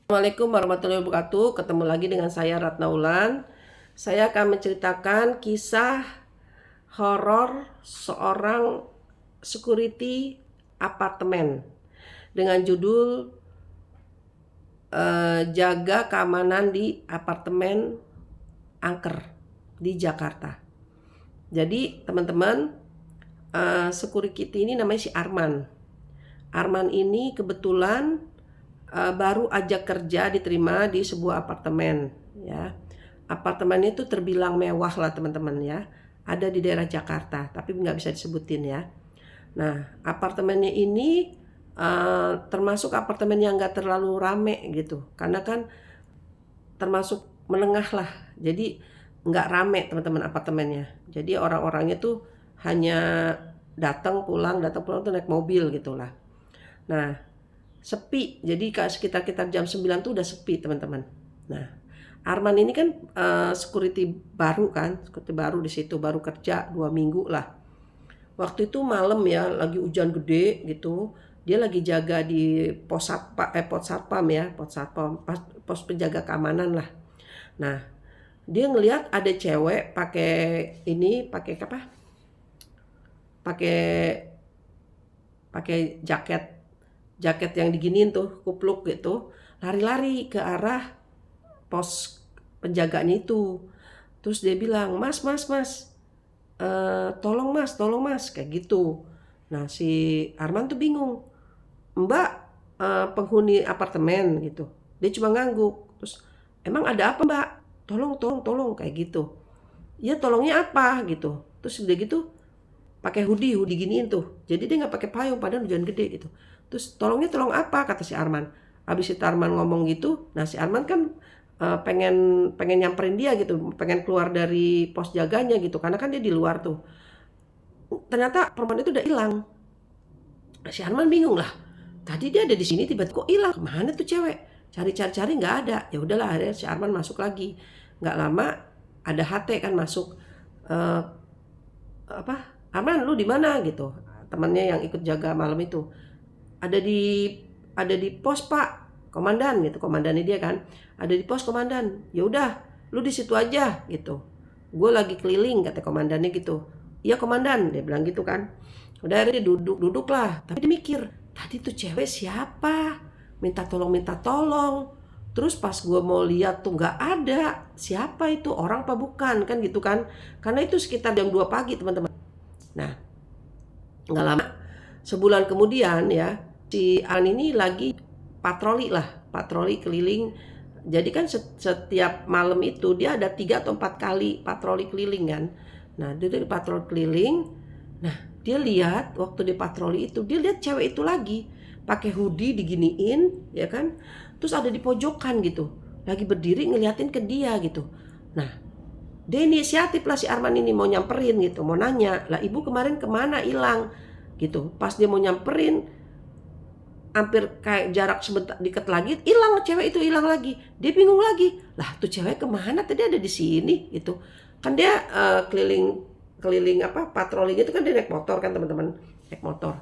Assalamualaikum warahmatullahi wabarakatuh. Ketemu lagi dengan saya Ratna Ulan. Saya akan menceritakan kisah horor seorang security apartemen dengan judul Jaga Keamanan di Apartemen Angker di Jakarta. Jadi teman-teman, security ini namanya si Arman. Arman ini kebetulan baru aja kerja diterima di sebuah apartemen ya. Apartemen itu terbilang mewah lah teman-teman ya. Ada di daerah Jakarta, tapi nggak bisa disebutin ya. Nah, apartemennya ini termasuk apartemen yang nggak terlalu rame gitu. Karena kan termasuk menengah lah. Jadi nggak rame teman-teman apartemennya. Jadi orang-orangnya tuh hanya datang pulang tuh naik mobil gitulah. Nah, sepi. Jadi sekitar jam 9 tuh udah sepi teman-teman. Nah, Arman ini kan security baru kan, security baru di situ, baru kerja 2 minggu lah. Waktu itu malam ya, lagi hujan gede gitu. Dia lagi jaga di pos satpam ya, pos penjaga keamanan lah. Nah, dia ngelihat ada cewek pakai apa? Pakai jaket yang diginiin tuh, kupluk gitu, lari-lari ke arah pos penjaganya itu. Terus dia bilang, mas, tolong mas, kayak gitu. Nah si Arman tuh bingung, mbak penghuni apartemen gitu. Dia cuma ngangguk, terus emang ada apa mbak? Tolong, kayak gitu. Ya tolongnya apa gitu. Terus udah gitu pakai hoodie giniin tuh. Jadi dia nggak pakai payung padahal hujan gede gitu. Terus tolong apa kata si Arman. Habis si Arman ngomong gitu, nah si Arman kan pengen nyamperin dia gitu, pengen keluar dari pos jaganya gitu, karena kan dia di luar tuh. Ternyata perempuan itu udah hilang. Nah, si Arman bingung lah. Tadi dia ada di sini tiba-tiba kok hilang. Kemana tuh cewek? Cari ada. Ya udahlah akhirnya si Arman masuk lagi. Nggak lama ada HT kan masuk. Eh, apa? Arman lu di mana gitu? Temannya yang ikut jaga malam itu. Ada di pos Pak, komandan gitu, komandannya dia kan. Ada di pos komandan. Ya udah, lu di situ aja gitu. Gue lagi keliling kata komandannya gitu. Iya komandan, dia bilang gitu kan. Udah akhirnya duduk lah. Tapi dia mikir, tadi tuh cewek siapa? Minta tolong. Terus pas gue mau lihat tuh nggak ada. Siapa itu? Orang apa bukan? Kan gitu kan. Karena itu sekitar jam 2 pagi teman-teman. Nah, nggak lama. Sebulan kemudian ya, si An ini lagi patroli keliling. Jadi kan setiap malam itu dia ada 3 atau 4 kali patroli keliling kan. Nah dia patroli keliling. Nah dia lihat waktu di patroli itu, dia lihat cewek itu lagi pakai hoodie diginiin ya kan. Terus ada di pojokan gitu, lagi berdiri ngeliatin ke dia gitu. Nah dia inisiatif lah si Arman ini mau nyamperin gitu, mau nanya lah ibu kemarin kemana hilang gitu. Pas dia mau nyamperin, hampir kayak jarak sebentar dikit lagi hilang, cewek itu hilang lagi. Dia bingung lagi, lah tuh cewek kemana, tadi ada di sini gitu kan. Dia keliling apa patroli gitu kan, dia naik motor kan teman-teman, naik motor.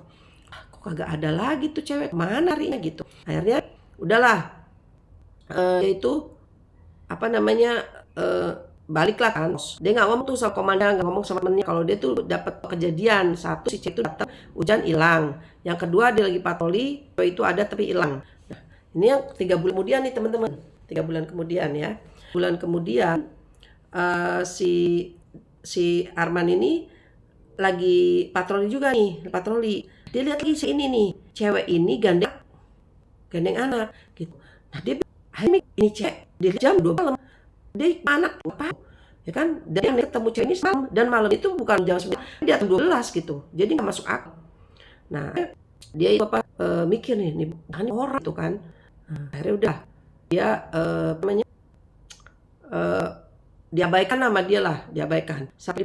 Kok kagak ada lagi tuh cewek, mana harinya gitu. Akhirnya udahlah, itu apa namanya, baliklah kan. Dia nggak ngomong tuh sama komandan, nggak ngomong sama temennya kalau dia tuh dapat kejadian. Satu si cewek itu datang hujan hilang, yang kedua dia lagi patroli cewek itu ada tapi hilang. Nah ini yang 3 bulan kemudian nih teman-teman, 3 bulan kemudian ya. Bulan kemudian si Arman ini lagi patroli juga nih, patroli. Dia lihat lagi si ini nih, cewek ini gandeng anak gitu. Nah dia ini cewek di jam 2 malam, dia anak apa ya kan, dan yang ketemu cewek ini malam, dan malam itu bukan jam 9, dia jam 12 gitu, jadi nggak masuk akal. Nah dia mikir nih orang itu kan. Nah, akhirnya udah dia namanya diabaikan nama dia lah, diabaikan sampai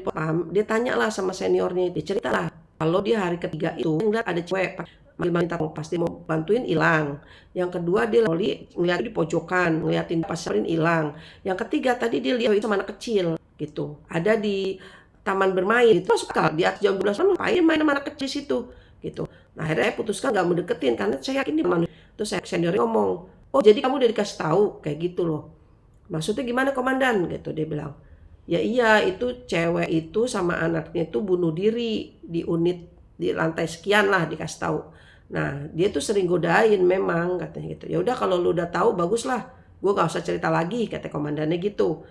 dia tanya lah sama seniornya, dia cerita lah kalau dia hari ketiga itu ngeliat ada cewek minta pasti mau bantuin hilang. Yang kedua dia ngeliat di pojokan, ngeliatin pasarin hilang. Yang ketiga tadi dia lihat itu sama anak kecil gitu, ada di taman bermain itu. Masuk akal, di atas jam 12 malam ngapain main sama anak kecil situ gitu. Nah akhirnya putuskan gak mau deketin karena saya yakin dia manusia. Terus saya senior ngomong, Oh jadi kamu udah dikasih tahu kayak gitu loh. Maksudnya gimana komandan gitu, dia bilang. Ya iya itu cewek itu sama anaknya itu bunuh diri di unit di lantai sekian lah dikasih tahu. Nah dia tuh sering godain memang katanya gitu. Ya udah kalau lu udah tahu bagus lah, gue gak usah cerita lagi kata komandannya gitu.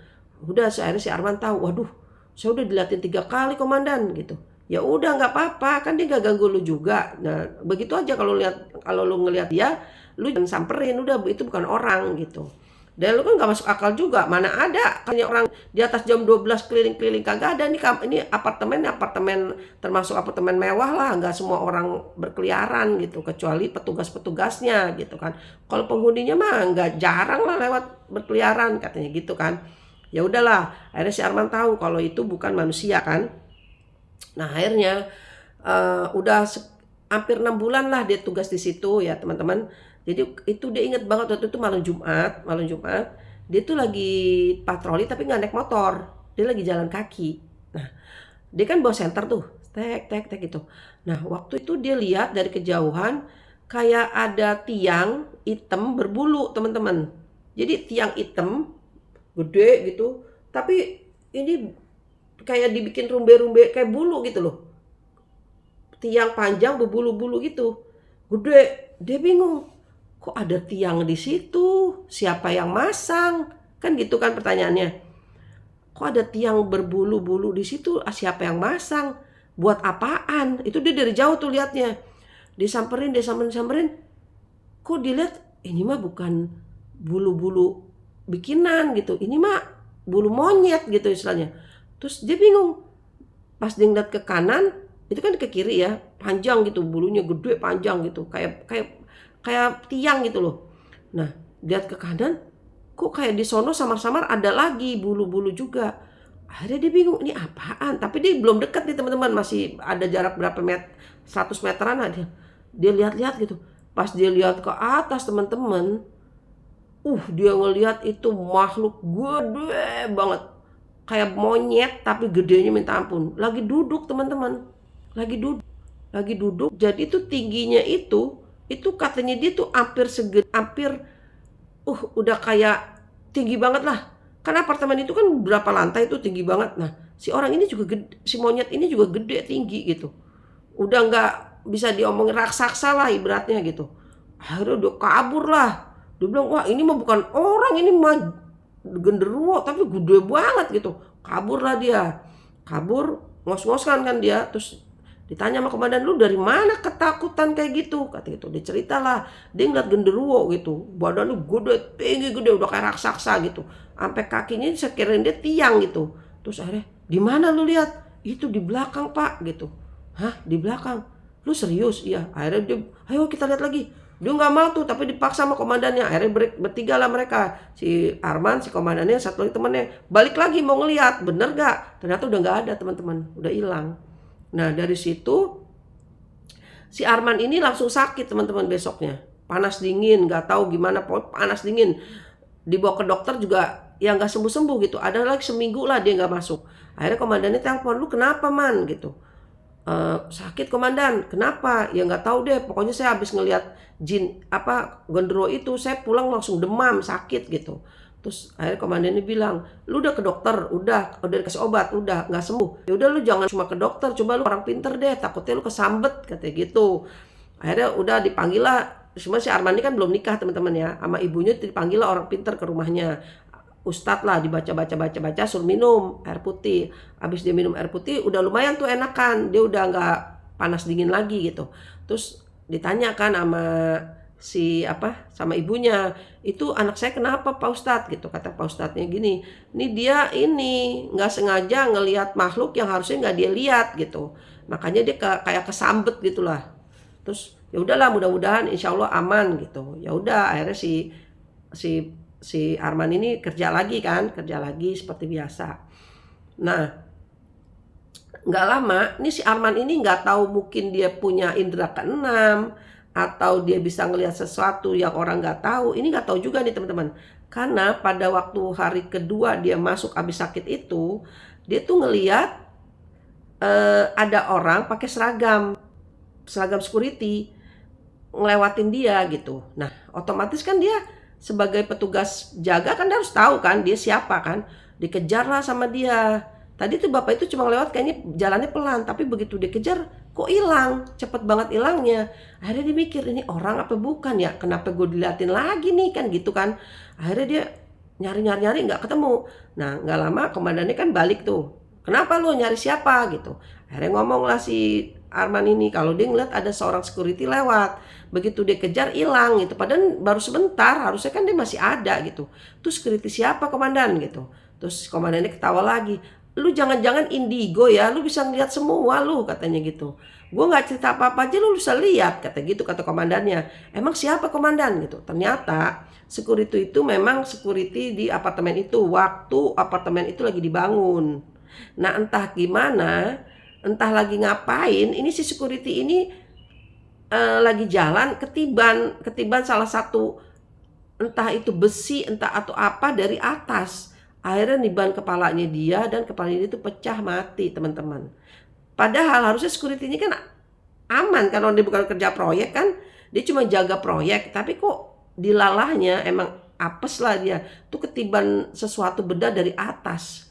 Udah akhirnya si Arman tahu, waduh saya udah diliatin 3 kali komandan gitu. Ya udah nggak apa-apa kan dia gak ganggu lu juga. Nah begitu aja kalau lu ngelihat dia, lu jangan samperin, udah itu bukan orang gitu. Dan lu kan gak masuk akal juga, mana ada hanya orang di atas jam 12 keliling-keliling, kagak ada. Ini apartemen termasuk apartemen mewah lah, nggak semua orang berkeliaran gitu kecuali petugas-petugasnya gitu kan. Kalau penghuninya mah nggak, jarang lah lewat berkeliaran katanya gitu kan. Ya udahlah, akhirnya si Arman tahu kalau itu bukan manusia kan. Nah akhirnya udah hampir 6 bulan lah dia tugas di situ ya teman-teman. Jadi itu dia inget banget waktu itu malam Jumat dia tuh lagi patroli tapi nggak naik motor, dia lagi jalan kaki. Nah dia kan bawa senter tuh, tek tek tek gitu. Nah waktu itu dia lihat dari kejauhan kayak ada tiang hitam berbulu teman-teman. Jadi tiang hitam gede gitu, tapi ini kayak dibikin rumbe-rumbe kayak bulu gitu loh. Tiang panjang berbulu-bulu gitu. Gede, dia bingung. Kok ada tiang di situ? Siapa yang masang? Kan gitu kan pertanyaannya. Kok ada tiang berbulu-bulu di situ? Siapa yang masang? Buat apaan? Itu dia dari jauh tuh liatnya. Disamperin. Kok dilihat ini mah bukan bulu-bulu bikinan gitu. Ini mah bulu monyet gitu istilahnya. Terus dia bingung. Pas dia ngeliat ke kanan, itu kan ke kiri ya, panjang gitu, bulunya gede panjang gitu, kayak tiang gitu loh. Nah, lihat ke kanan, kok kayak di sono samar-samar ada lagi bulu-bulu juga. Akhirnya dia bingung, ini apaan? Tapi dia belum dekat nih teman-teman, masih ada jarak berapa 100 meteran aja. Dia lihat-lihat gitu. Pas dia lihat ke atas teman-teman, dia ngelihat itu makhluk gede banget. Kayak monyet tapi gedenya minta ampun. Lagi duduk teman-teman. Lagi duduk. Jadi itu tingginya itu katanya dia tuh udah kayak tinggi banget lah. Karena apartemen itu kan berapa lantai itu tinggi banget. Nah, si orang ini juga gede, si monyet ini juga gede tinggi gitu. Udah nggak bisa diomongin, raksasa lah ibaratnya gitu. Akhirnya udah kabur lah. Dia bilang, wah ini mah bukan orang, ini mah genderuwo tapi gede banget gitu. Kabur lah dia. Kabur, ngos-ngosan kan dia. Terus ditanya sama komandan, lu dari mana ketakutan kayak gitu? Kata gitu. Dia ceritalah, dia ngeliat genderuwo gitu. Badannya gede, tinggi gede, udah kayak raksasa gitu. Sampai kakinya sekirain dia tiang gitu. Terus akhirnya, di mana lu lihat? Itu di belakang pak gitu. Hah, di belakang? Lu serius? Iya. Akhirnya dia, ayo kita lihat lagi. Dia nggak mau tuh, tapi dipaksa sama komandannya. Akhirnya bertiga lah mereka, si Arman, si komandannya, satu lagi temennya. Balik lagi mau ngeliat, bener gak? Ternyata udah nggak ada teman-teman, udah hilang. Nah dari situ si Arman ini langsung sakit teman-teman besoknya. Panas dingin, nggak tahu gimana, panas dingin. Dibawa ke dokter juga ya nggak sembuh-sembuh gitu. Ada lagi seminggu lah dia nggak masuk. Akhirnya komandannya telepon, lu kenapa man gitu. Sakit komandan, kenapa? Ya nggak tahu deh, pokoknya saya habis ngelihat gondro itu, saya pulang langsung demam, sakit gitu. Terus akhirnya komandannya bilang, lu udah ke dokter? Udah dikasih obat, udah nggak sembuh. Ya udah lu jangan cuma ke dokter, coba lu orang pinter deh, takutnya lu kesambet katanya gitu. Akhirnya udah dipanggil lah, cuma si Arman ini kan belum nikah teman-teman ya, sama ibunya dipanggil lah orang pinter ke rumahnya. Ustadz lah, dibaca suruh minum air putih. Habis dia minum air putih udah lumayan tuh enakan, dia udah nggak panas dingin lagi gitu. Terus ditanyakan sama ibunya, itu anak saya kenapa Pak Ustadz gitu. Kata Pak Ustadznya gini, ini dia ini nggak sengaja ngelihat makhluk yang harusnya nggak dia lihat gitu, makanya dia kayak kesambet gitulah. Terus ya udahlah, mudah-mudahan insya Allah aman gitu. Ya udah akhirnya si Arman ini kerja lagi seperti biasa. Nah nggak lama nih si Arman ini nggak tahu, mungkin dia punya indera keenam atau dia bisa ngelihat sesuatu yang orang nggak tahu. Ini nggak tahu juga nih teman-teman, karena pada waktu hari kedua dia masuk habis sakit itu, dia tuh ngelihat ada orang pakai seragam security ngelewatin dia gitu. Nah otomatis kan dia sebagai petugas jaga kan dia harus tahu kan dia siapa kan. Dikejarlah sama dia. Tadi tuh bapak itu cuma lewat kayaknya jalannya pelan, tapi begitu dikejar kok hilang, cepet banget hilangnya. Akhirnya dia mikir ini orang apa bukan ya? Kenapa gue diliatin lagi nih kan gitu kan? Akhirnya dia nyari nggak ketemu. Nah nggak lama komandannya kan balik tuh. Kenapa lo nyari siapa gitu? Akhirnya ngomong lah si Arman ini kalau dia ngeliat ada seorang security lewat. Begitu dia kejar hilang gitu. Padahal baru sebentar, harusnya kan dia masih ada gitu. Terus security siapa komandan gitu. Terus komandannya ketawa lagi. Lu jangan-jangan indigo ya, lu bisa ngeliat semua lu katanya gitu. Gue nggak cerita apa-apa aja lu bisa lihat kata gitu kata komandannya. Emang siapa komandan gitu? Ternyata security itu memang security di apartemen itu waktu apartemen itu lagi dibangun. Nah entah gimana, entah lagi ngapain, ini si security ini lagi jalan ketiban salah satu entah itu besi entah atau apa dari atas. Akhirnya niban kepalanya dia dan kepalanya dia itu pecah mati teman-teman. Padahal harusnya security ini kan aman kan, dia bukan kerja proyek kan, dia cuma jaga proyek, tapi kok dilalahnya emang apes lah dia tuh ketiban sesuatu benda dari atas.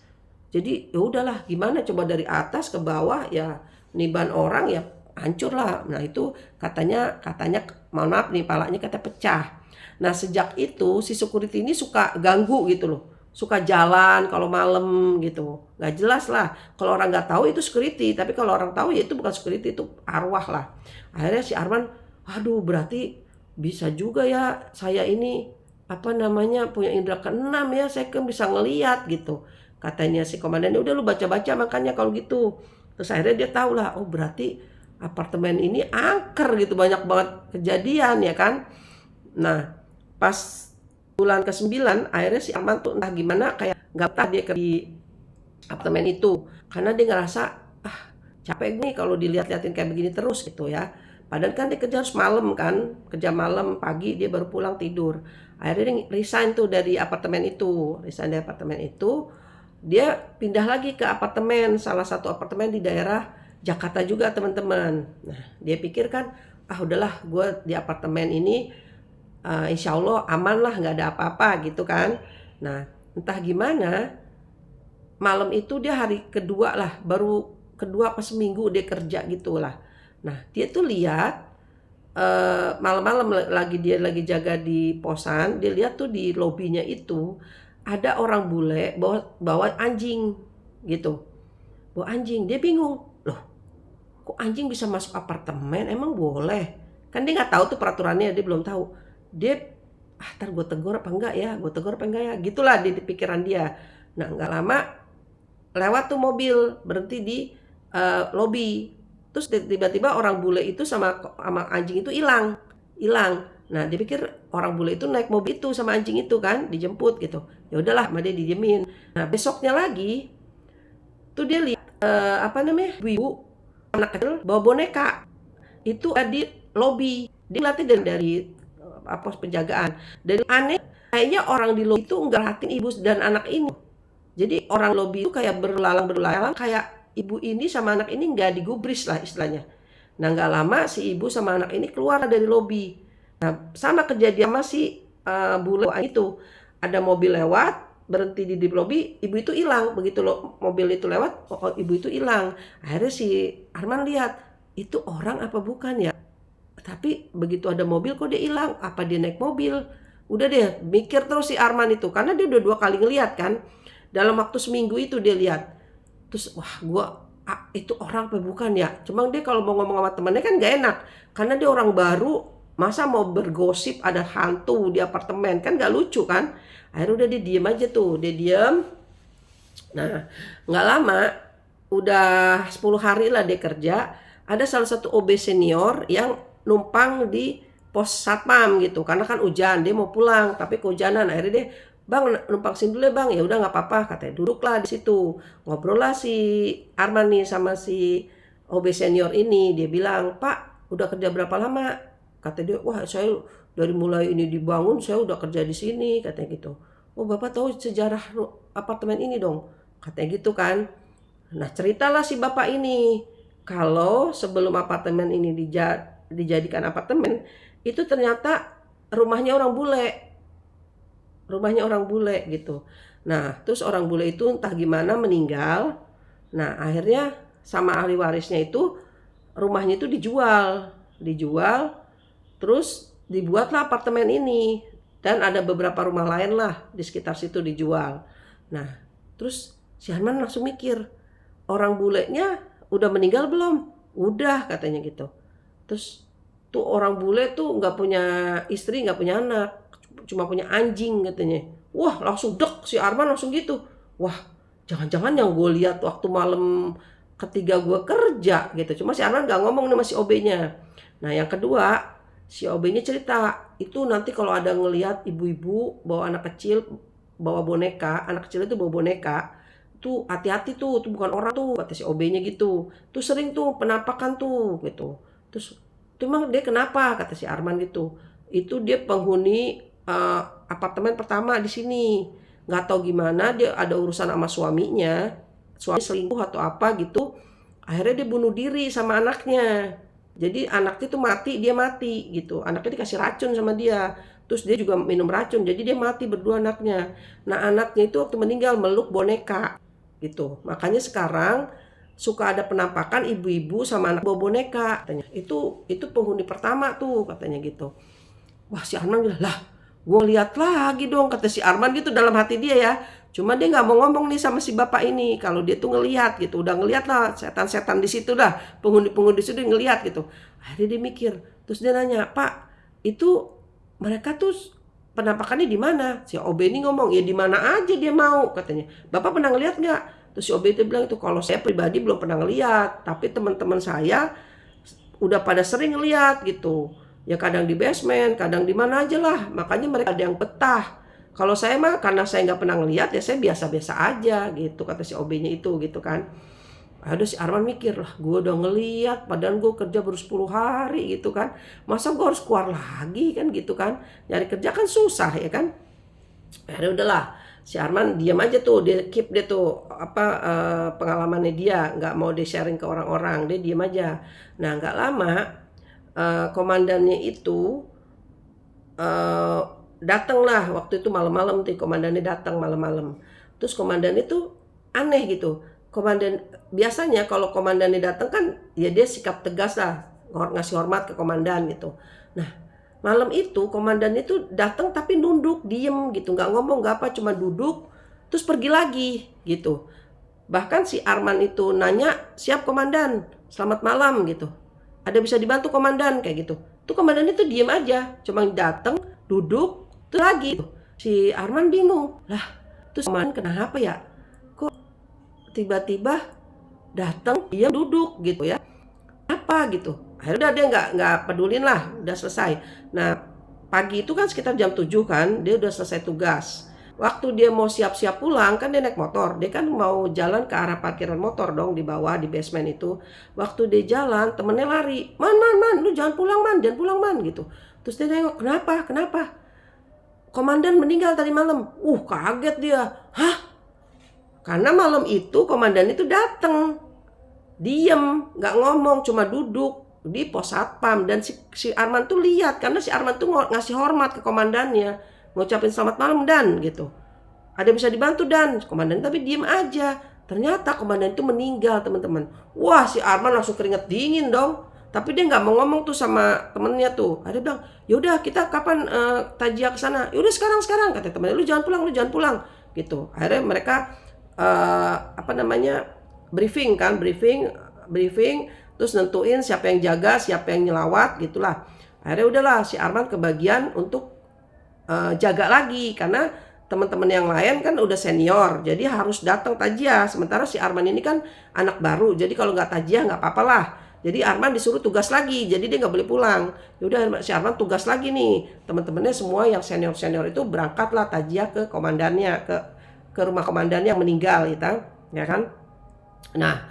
Jadi ya udahlah gimana coba dari atas ke bawah ya niban orang ya hancur lah. Nah itu katanya mohon maaf nih palanya kata pecah. Nah sejak itu si security ini suka ganggu gitu loh, suka jalan kalau malam gitu, nggak jelas lah. Kalau orang nggak tahu itu security, tapi kalau orang tahu ya itu bukan security, itu arwah lah. Akhirnya si Arman, aduh berarti bisa juga ya saya ini apa namanya punya indera keenam ya, saya kan bisa ngelihat gitu. Katanya si komandannya udah lu baca-baca makanya kalau gitu. Terus akhirnya dia tahu lah, oh berarti apartemen ini angker gitu, banyak banget kejadian ya kan. Nah pas bulan ke-9 akhirnya si Arman tuh entah gimana kayak nggak betah dia di apartemen itu karena dia ngerasa capek nih kalau dilihat-liatin kayak begini terus gitu ya. Padahal kan dia kerja harus malam kan, kerja malam pagi dia baru pulang tidur. Akhirnya dia resign tuh dari apartemen itu, dia pindah lagi ke apartemen, salah satu apartemen di daerah Jakarta juga teman-teman. Nah dia pikir kan udahlah gue di apartemen ini insya Allah aman lah nggak ada apa-apa gitu kan. Nah entah gimana malam itu dia hari kedua lah, baru kedua pas seminggu dia kerja gitulah. Nah dia tuh lihat malam-malam dia lagi jaga di posan, dia lihat tuh di lobinya itu ada orang bule bawa anjing gitu, bawa anjing. Dia bingung loh, kok anjing bisa masuk apartemen, emang boleh? Kan dia nggak tahu tuh peraturannya, dia belum tahu. Dia ntar gue tegur apa enggak ya, gitulah di pikiran dia. Nah nggak lama lewat tuh mobil berhenti di lobi. Terus tiba-tiba orang bule itu sama anjing itu hilang. Nah dia pikir orang bule itu naik mobil itu sama anjing itu kan, dijemput gitu. Ya udahlah, sama dia didiemin. Nah besoknya lagi tuh dia lihat ibu anak kecil bawa boneka itu di lobi. Dia ngeliatin dari pos penjagaan. Dan aneh kayaknya orang di lobi itu nggak perhatiin ibu dan anak ini. Jadi orang lobi itu kayak berlalang kayak ibu ini sama anak ini nggak digubris lah istilahnya. Nah nggak lama si ibu sama anak ini keluar dari lobi. Nah sama kejadian sama si bule itu, ada mobil lewat berhenti di lobi, ibu itu hilang. Begitu mobil itu lewat, ibu itu hilang. Akhirnya si Arman lihat itu orang apa bukan ya, tapi begitu ada mobil kok dia hilang, apa dia naik mobil. Udah deh mikir terus si Arman itu, karena dia udah 2 kali ngeliat kan dalam waktu seminggu itu dia lihat. Terus itu orang apa bukan ya. Cuma dia kalau mau ngomong sama temennya kan gak enak, karena dia orang baru, masa mau bergosip ada hantu di apartemen, kan gak lucu kan. Akhirnya udah dia diem aja tuh, dia diem. Nah gak lama, udah 10 hari lah dia kerja, ada salah satu OB senior yang numpang di pos satpam gitu, karena kan hujan, dia mau pulang tapi kehujanan. Akhirnya dia, bang numpang sini dulu ya bang. Ya udah nggak apa-apa katanya, duduklah di situ. Ngobrol lah si Arman nih sama si OB senior ini. Dia bilang, pak udah kerja berapa lama? Kata dia, wah saya dari mulai ini dibangun saya udah kerja di sini katanya gitu. Oh bapak tahu sejarah apartemen ini dong katanya gitu kan. Nah ceritalah si bapak ini kalau sebelum apartemen ini dijadikan apartemen itu ternyata rumahnya orang bule. rumahnya orang bule gitu. Nah, terus orang bule itu entah gimana meninggal. Nah, akhirnya sama ahli warisnya itu rumahnya itu dijual. Dijual, terus dibuatlah apartemen ini. Dan ada beberapa rumah lain lah di sekitar situ dijual. Nah, terus si Arman langsung mikir, orang bulenya udah meninggal belum? Udah katanya gitu. Terus tuh orang bule tuh nggak punya istri, nggak punya anak, cuma punya anjing katanya. Wah langsung dek si Arman langsung gitu. Wah jangan-jangan yang gue lihat waktu malam ketiga gue kerja gitu. Cuma si Arman nggak ngomong nih sama si OB-nya. Nah yang kedua si OB-nya cerita itu nanti kalau ada ngelihat ibu-ibu bawa anak kecil bawa boneka, anak kecil itu bawa boneka, tuh hati-hati tuh bukan orang tuh kata si OB-nya gitu. Tuh sering tuh penampakan tuh gitu. Terus itu emang dia kenapa kata si Arman gitu. Itu dia penghuni apartemen pertama di sini. Nggak tahu gimana dia ada urusan sama suaminya. Suami selingkuh atau apa gitu. Akhirnya dia bunuh diri sama anaknya. Jadi anaknya tuh mati, dia mati gitu. Anaknya dikasih racun sama dia. Terus dia juga minum racun. Jadi dia mati berdua anaknya. Nah anaknya itu waktu meninggal meluk boneka gitu. Makanya sekarang suka ada penampakan ibu-ibu sama anak bawa boneka katanya. Itu penghuni pertama tuh katanya gitu. Wah si Arman bilang, lah gue lihat lagi dong kata si Arman gitu dalam hati dia ya. Cuma dia nggak mau ngomong nih sama si bapak ini kalau dia tuh ngelihat gitu. Udah ngelihat lah setan-setan di situ dah. Penghuni-penghuni di situ ngelihat gitu. Akhirnya dia mikir. Terus dia nanya, Pak itu mereka tuh penampakannya di mana? Si OB ini ngomong, ya di mana aja dia mau katanya. Bapak pernah ngelihat nggak? Terus si OB itu bilang itu kalau saya pribadi belum pernah ngelihat, tapi teman-teman saya udah pada sering ngelihat gitu. Ya kadang di basement, kadang di mana aja lah. Makanya mereka ada yang betah. Kalau saya mah karena saya nggak pernah ngelihat ya saya biasa-biasa aja gitu kata si OB-nya itu gitu kan. Aduh si Arman mikir lah gue udah ngeliat padahal gue kerja baru 10 hari gitu kan. Masa gue harus keluar lagi kan gitu kan. Nyari kerja kan susah ya kan. Akhirnya udahlah si Arman diam aja tuh dia keep dia tuh pengalamannya dia nggak mau dia sharing ke orang-orang dia diam aja. Nah nggak lama komandannya itu datanglah waktu itu malam-malam tuh komandannya datang malam-malam. Terus komandan itu aneh gitu. Komandan biasanya kalau komandannya datang kan ya dia sikap tegas lah ngasih hormat ke komandan gitu. Nah malam itu komandan itu datang tapi nunduk diem gitu nggak ngomong nggak apa cuma duduk terus pergi lagi gitu. Bahkan si Arman itu nanya siap komandan selamat malam gitu. Ada bisa dibantu komandan kayak gitu. Tuh komandan itu diem aja cuma datang duduk terus lagi. Si Arman bingung lah terus komandan kenapa ya kok tiba-tiba datang dia duduk gitu ya apa gitu. Akhirnya dia nggak pedulin lah udah selesai. Nah pagi itu kan sekitar jam 7 kan dia udah selesai tugas. Waktu dia mau siap-siap pulang kan dia naik motor. Dia kan mau jalan ke arah parkiran motor dong di bawah di basement itu. Waktu dia jalan temennya lari. Man lu jangan pulang man gitu. Terus dia nengok kenapa? Komandan meninggal tadi malam. Kaget dia. Hah? Karena malam itu komandan itu datang. Diem, nggak ngomong, cuma duduk di pos satpam. Dan si Arman tuh lihat karena si Arman tuh ngasih hormat ke komandannya, ngucapin selamat malam dan gitu. Ada bisa dibantu dan komandan tapi diem aja. Ternyata komandan itu meninggal teman-teman. Wah si Arman langsung keringet dingin dong. Tapi dia nggak mau ngomong tuh sama temennya tuh. Ada bilang, yaudah kita kapan tajia ke sana? Yaudah sekarang kata temennya. Lu jangan pulang gitu. Akhirnya mereka briefing terus nentuin siapa yang jaga siapa yang nyelawat gitulah. Akhirnya udahlah si Arman kebagian untuk jaga lagi karena teman-teman yang lain kan udah senior jadi harus datang tajia. Sementara si Arman ini kan anak baru jadi kalau nggak tajia nggak apa-apa lah. Jadi Arman disuruh tugas lagi jadi dia nggak boleh pulang. Yaudah si Arman tugas lagi nih teman-temannya semua yang senior itu berangkatlah tajia ke komandannya ke rumah komandan yang meninggal gitu ya kan. Nah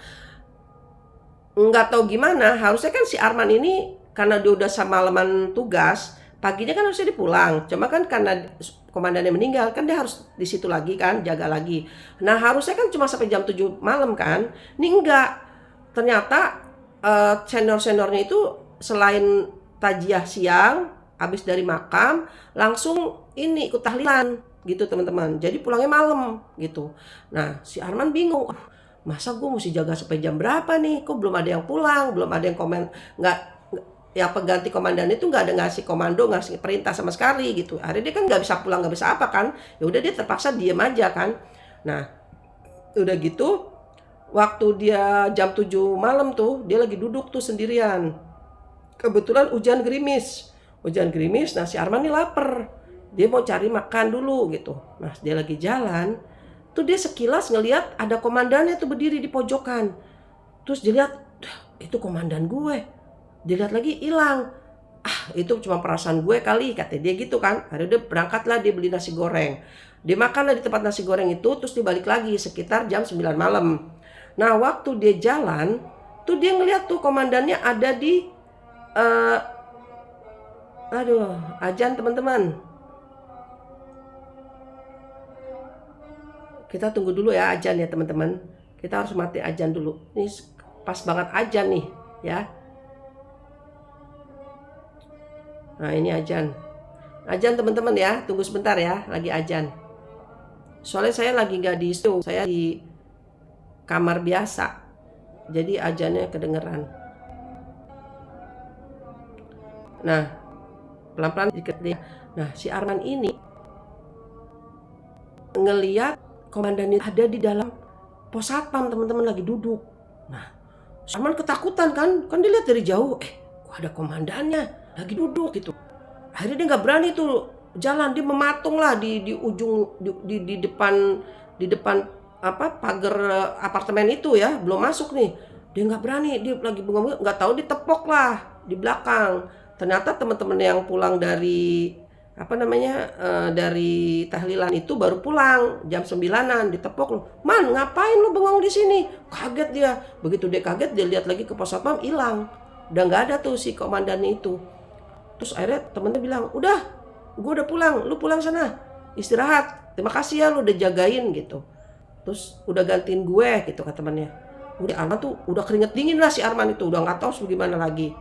nggak tahu gimana harusnya kan si Arman ini karena dia udah semalaman tugas paginya kan harusnya dia pulang cuma kan karena komandannya meninggal kan dia harus di situ lagi kan jaga lagi. Nah harusnya kan cuma sampai jam 7 malam kan ini enggak. Ternyata seniornya itu selain tajiah siang habis dari makam langsung ini ikut tahlilan gitu teman-teman. Jadi pulangnya malam gitu. Nah si Arman bingung, masa gue mesti jaga sampai jam berapa nih? Kok belum ada yang pulang, belum ada yang komen, nggak ya pengganti komandan itu nggak ada ngasih komando, ngasih perintah sama sekali gitu. Akhirnya dia kan nggak bisa pulang, nggak bisa apa kan? Ya udah dia terpaksa diem aja kan. Nah udah gitu, waktu dia jam 7 malam tuh dia lagi duduk tuh sendirian. Kebetulan hujan gerimis. Nah si Arman nih lapar. Dia mau cari makan dulu gitu. Nah dia lagi jalan, tuh dia sekilas ngelihat ada komandannya tuh berdiri di pojokan. Terus dia lihat, itu komandan gue. Dia lihat lagi hilang. Itu cuma perasaan gue kali, kata dia gitu kan. Akhirnya dia berangkatlah, dia beli nasi goreng. Dia makanlah di tempat nasi goreng itu, terus dia balik lagi sekitar jam 9 malam. Nah waktu dia jalan, tuh dia ngeliat tuh komandannya ada di azan teman-teman. Kita tunggu dulu ya azan ya teman-teman. Kita harus mati azan dulu. Ini pas banget azan nih ya. Nah ini azan. Azan teman-teman ya, tunggu sebentar ya, lagi azan. Soalnya saya lagi nggak di studio, saya di kamar biasa. Jadi azannya kedengeran. Nah, pelan-pelan dikit dia. Nah, si Arman ini ngeliat komandan itu ada di dalam pos satpam teman-teman lagi duduk. Nah, si Arman ketakutan kan dilihat dari jauh, kok ada komandannya lagi duduk gitu. Akhirnya dia nggak berani tuh jalan, dia mematung lah di ujung di depan apa pagar apartemen itu ya, belum masuk nih. Dia nggak berani, dia lagi bengong, nggak tahu ditepok lah di belakang. Ternyata teman-teman yang pulang dari dari tahlilan itu baru pulang jam 9-an, ditepok lu. Man, ngapain lu bengong di sini? Kaget dia. Begitu dia kaget, dia lihat lagi ke pos satpam, hilang. Udah nggak ada tuh si komandannya itu. Terus akhirnya temennya bilang, udah, gue udah pulang, lu pulang sana, istirahat. Terima kasih ya lu udah jagain gitu. Terus udah gantiin gue gitu kata temennya. Udah Arman tuh udah keringet dingin lah si Arman itu, udah nggak tahu harus gimana lagi.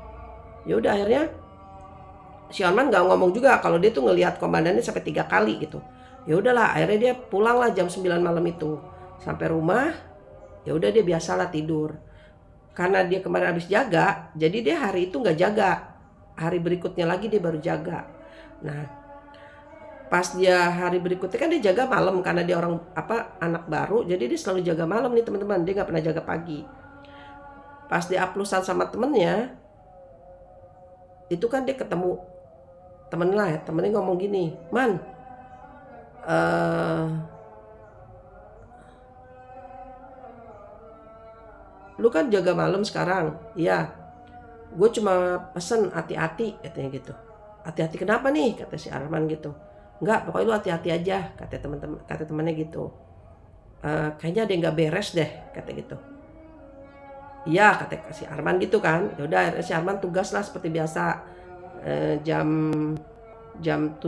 Ya udah akhirnya si Arman nggak ngomong juga kalau dia tuh ngelihat komandannya sampai 3 kali gitu. Ya udahlah, akhirnya dia pulang lah jam 9 malam itu. Sampai rumah, ya udah dia biasalah tidur. Karena dia kemarin habis jaga, jadi dia hari itu nggak jaga. Hari berikutnya lagi dia baru jaga. Nah, pas dia hari berikutnya kan dia jaga malam karena dia orang anak baru, jadi dia selalu jaga malam nih teman-teman. Dia nggak pernah jaga pagi. Pas dia aplusan sama temennya, itu kan dia ketemu temennya ngomong gini, Man, lu kan jaga malam sekarang, iya. Gue cuma pesen hati-hati katanya gitu. Hati-hati kenapa nih, kata si Arman gitu. Enggak, pokoknya lu hati-hati aja, kata temannya gitu. Kayaknya ada yang nggak beres deh, kata gitu. Iya, kata si Arman gitu kan. Ya udah, si Arman tugas lah seperti biasa, jam 7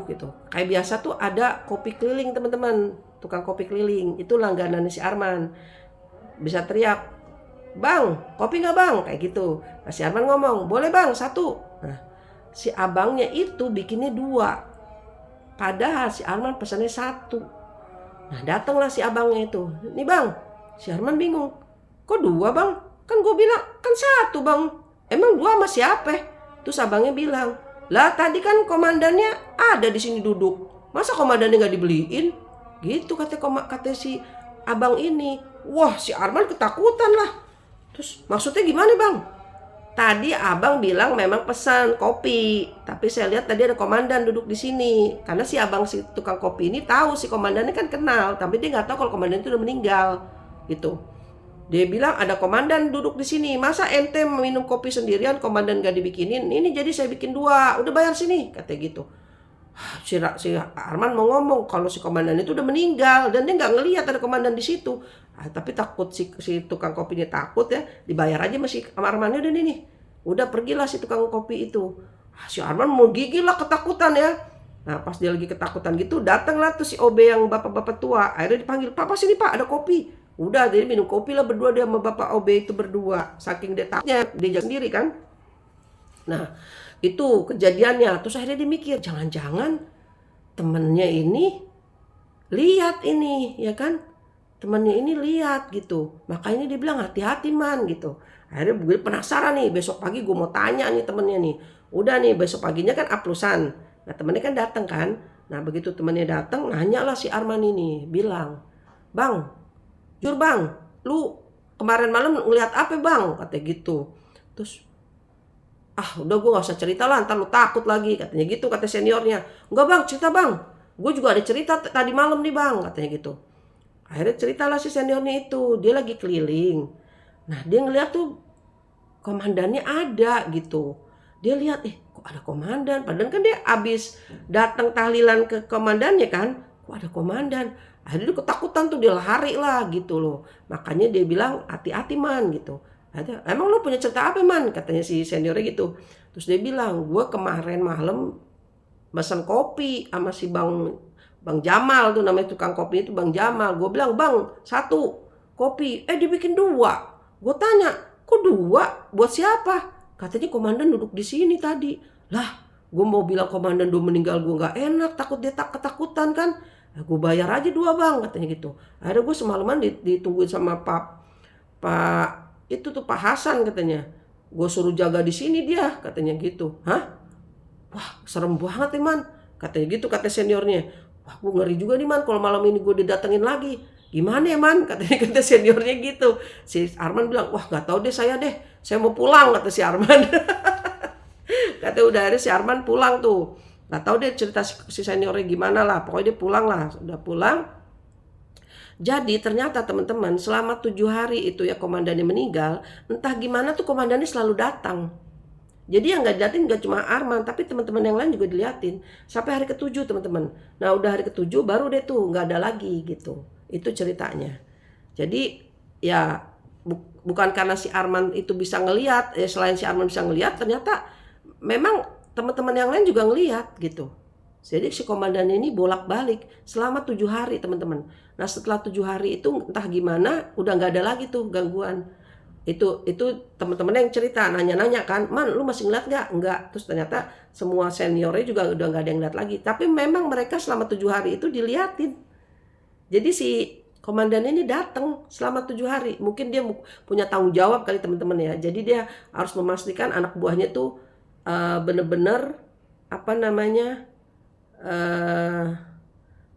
gitu. Kayak biasa tuh ada kopi keliling teman-teman, tukang kopi keliling itu langganan si Arman. Bisa teriak, Bang, kopi nggak bang? Kayak gitu. Nah, si Arman ngomong, boleh bang, 1. Nah, si abangnya itu bikinnya 2. Padahal si Arman pesannya 1. Nah, datanglah si abangnya itu. Nih bang, si Arman bingung. Kok 2 bang? Kan gue bilang, kan 1 bang. Emang 2 sama siapa? Terus abangnya bilang, lah tadi kan komandannya ada di sini duduk. Masa komandannya nggak dibeliin? Gitu kata si abang ini. Wah, si Arman ketakutan lah. Terus maksudnya gimana bang? Tadi abang bilang memang pesan kopi, tapi saya lihat tadi ada komandan duduk di sini. Karena si abang si tukang kopi ini tahu si komandannya kan kenal, tapi dia nggak tahu kalau komandan itu udah meninggal, gitu. Dia bilang ada komandan duduk di sini. Masa ente minum kopi sendirian, komandan nggak dibikinin? Ini jadi saya bikin 2. Udah bayar sini, kata gitu. Si Arman mau ngomong kalau si komandan itu udah meninggal dan dia nggak ngelihat ada komandan di situ. Tapi takut si tukang kopinya takut ya, dibayar aja masih sama Armannya udah nih. Udah pergilah si tukang kopi itu. Si Arman mau gigil lah ketakutan ya. Nah pas dia lagi ketakutan gitu datanglah tuh si OB yang bapak-bapak tua. Akhirnya dipanggil, Papa sini Pak ada kopi. Udah jadi minum kopi lah berdua dia sama bapak OB itu berdua. Saking dia takutnya dia jaga sendiri kan. Nah itu kejadiannya. Terus akhirnya dia mikir, jangan-jangan temennya ini lihat ini ya kan, temannya ini lihat gitu, makanya dia bilang hati-hati man gitu. Akhirnya gue penasaran nih, besok pagi gue mau tanya nih temennya nih. Udah nih besok paginya kan aplusan, nah temennya kan datang kan. Nah begitu temennya datang, nanya lah si Arman ini, bilang, bang, jujur bang, lu kemarin malam ngeliat apa bang, katanya gitu. Terus udah gue gak usah cerita lah, ntar lu takut lagi, katanya gitu, kata seniornya. Enggak bang, cerita bang, gue juga ada cerita tadi malam nih bang, katanya gitu. Akhirnya ceritalah si seniornya itu, dia lagi keliling. Nah dia ngeliat tuh komandannya ada gitu. Dia lihat, kok ada komandan, padahal kan dia abis datang tahlilan ke komandannya kan, kok ada komandan. Akhirnya dia ketakutan tuh, dia lari lah gitu loh. Makanya dia bilang hati-hati man gitu. Emang lo punya cerita apa man, katanya si seniornya gitu. Terus dia bilang, gue kemarin malam pesan kopi sama si Bang Jamal tuh, namanya tukang kopi itu Bang Jamal. Gue bilang, bang, 1 kopi, dibikin 2. Gue tanya, kok 2? Buat siapa? Katanya komandan duduk di sini tadi. Lah, gue mau bilang komandan 2 meninggal, gue gak enak, takut dia ketakutan kan. Gue bayar aja 2 bang, katanya gitu. Akhirnya gue semalaman ditungguin sama Pak itu tuh Pak Hasan katanya. Gue suruh jaga di sini dia, katanya gitu. Hah? Wah, serem banget nih man, katanya gitu, kata seniornya. Wah, gue ngeri juga nih man, kalau malam ini gue didatengin lagi. Gimana ya man, katanya, kata seniornya gitu. Si Arman bilang, wah gak tahu deh, saya mau pulang, kata si Arman. Kata udah ada si Arman pulang tuh. Gak tahu deh cerita si seniornya gimana lah, pokoknya dia pulang lah. Udah pulang. Jadi ternyata teman-teman, selama 7 hari itu ya komandannya meninggal, entah gimana tuh komandannya selalu datang. Jadi yang gak diliatin gak cuma Arman, tapi teman-teman yang lain juga diliatin. Sampai hari ke-7 teman-teman. Nah udah hari ke-7 baru deh tuh gak ada lagi gitu. Itu ceritanya. Jadi ya bukan karena si Arman itu bisa ngelihat, selain si Arman bisa ngelihat, ternyata memang teman-teman yang lain juga ngelihat gitu. Jadi si komandan ini bolak-balik selama 7 hari teman-teman. Nah setelah 7 hari itu entah gimana udah gak ada lagi tuh gangguan. Itu teman-teman yang cerita, nanya-nanya kan, man lu masih ngeliat gak? Enggak. Terus ternyata semua seniornya juga udah gak ada yang lihat lagi. Tapi memang mereka selama 7 hari itu diliatin. Jadi si komandan ini datang selama 7 hari. Mungkin dia punya tanggung jawab kali teman-teman ya. Jadi dia harus memastikan anak buahnya tuh bener-bener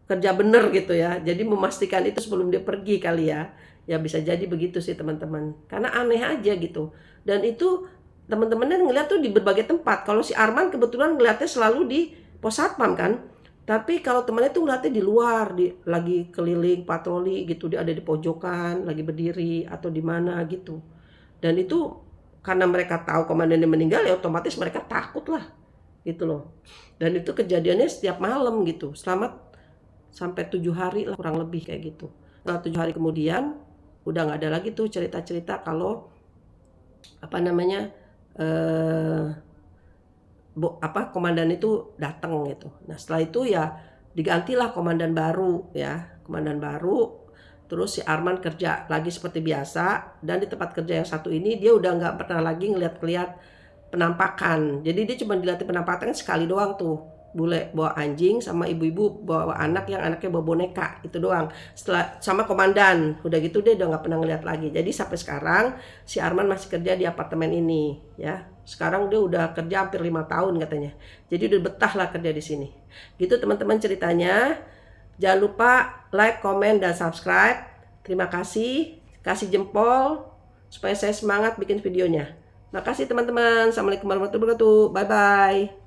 kerja bener gitu ya. Jadi memastikan itu sebelum dia pergi kali ya. Ya bisa jadi begitu sih teman-teman. Karena aneh aja gitu. Dan itu teman-temannya ngeliat tuh di berbagai tempat. Kalau si Arman kebetulan ngeliatnya selalu di pos satpam kan. Tapi kalau temannya tuh ngeliatnya di luar, lagi keliling patroli gitu, dia ada di pojokan, lagi berdiri atau di mana gitu. Dan itu karena mereka tahu komandannya meninggal ya otomatis mereka takut lah gitu loh. Dan itu kejadiannya setiap malam gitu. Sampai 7 hari lah kurang lebih kayak gitu. Setelah 7 hari kemudian udah nggak ada lagi tuh cerita-cerita kalau komandan itu datang gitu. Nah setelah itu ya digantilah komandan baru ya, komandan baru. Terus si Arman kerja lagi seperti biasa, dan di tempat kerja yang satu ini dia udah nggak pernah lagi ngeliat penampakan. Jadi dia cuma dilihatin penampakan sekali doang tuh. Bule bawa anjing sama ibu-ibu bawa anak yang anaknya bawa boneka, itu doang. Setelah sama komandan, udah gitu dia udah nggak pernah ngeliat lagi. Jadi sampai sekarang si Arman masih kerja di apartemen ini ya. Sekarang dia udah kerja hampir 5 tahun katanya. Jadi udah betah lah kerja di sini. Gitu teman-teman ceritanya. Jangan lupa like, komen, dan subscribe. Terima kasih. Kasih jempol supaya saya semangat bikin videonya. Makasih teman-teman. Assalamualaikum warahmatullahi wabarakatuh. Bye-bye.